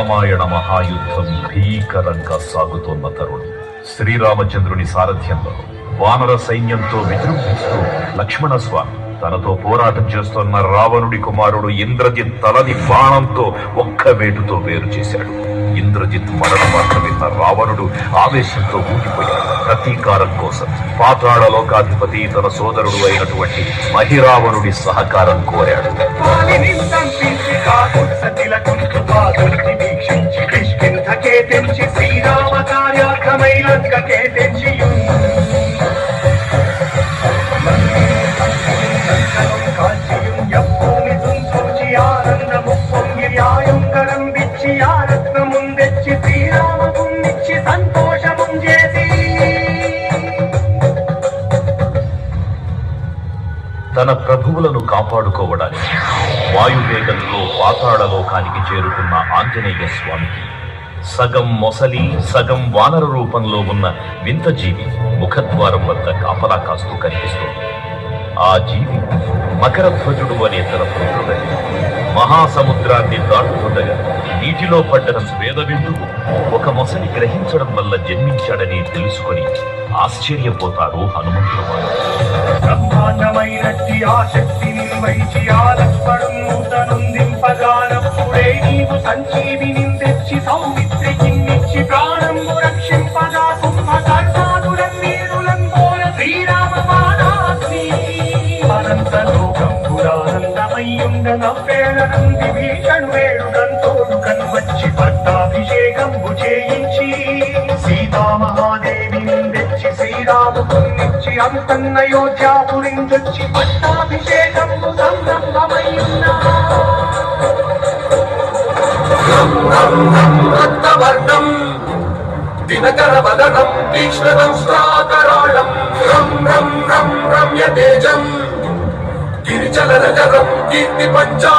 రామాయణ మహాయుద్ధం భీకరంగా సాగుతోన్న తరుణం. శ్రీరామచంద్రుని సారథ్యంలో వానర సైన్యంతో విజృంభిస్తూ లక్ష్మణస్వామి తనతో పోరాటం చేస్తున్న రావణుడి కుమారుడు ఇంద్రజిత్ తలని బాణంతో ఒక్క వేటుతో వేరు చేశాడు. ఇంద్రజిత్ మరణ వార్త విన్న రావణుడు ఆవేశంతో ఊగిపోయాడు. ప్రతీకారం కోసం పాతాళ లోకాధిపతి తన సోదరుడు అయినటువంటి మహిరావణుడి సహకారం కోరాడు. శ్రీరామ కార్యార్థమై లంకకే తెంచి తన ప్రభువులను కాపాడుకోవడానికి వాయువేగంతో పాతాళ లోకానికి చేరుకున్న ఆంజనేయ స్వామికి సగం మొసలి సగం వానర రూపంలో ఉన్న వింత జీవి ముఖద్వారం వద్ద కాపలా కాస్తూ కనిపిస్తుంది. ఆ జీవి మకరధ్వజుడు అనే తన పుత్రుడని మహాసముద్రాన్ని దాటుతుండగా నీటిలో పడ్డ వేదవిందువు ఒక మొసలి గ్రహించడం వల్ల జన్మించాడని తెలుసుకొని ఆశ్చర్యపోతారు హనుమంతుడు. బ్రహ్మాండమైనట్టి ఆ శక్తిని వైచి ఆ లక్ష్మణుందింపగానప్పుడే నీవు సంజీవిని తెచ్చి సౌమిత్రికిన్నిచ్చి ప్రాణంబు రక్షింపగా కుంభకర్ణాదులం వీరులంబోల శ్రీరామ పాదాగ్ని అనంత లోకం పురానందమయ్యుండ నవ్వేళనంది భీషణువేడుకంతోడు కన్వచ్చి పట్టాభిషేకంబు చేయించి సీతామహాదేవిని తెచ్చి శ్రీరామునిచ్చి అంతన్నయోధ్యాపురించొచ్చి పట్టాభిషేకంబు సంరంభమయ్యున్నా రక్తవర్ణం దినకర వదనం తీక్ష్ణదంష్ట్రాకరాళం రం రం రం రమ్య తేజం గిరిచలనజరం కీర్తి పంచా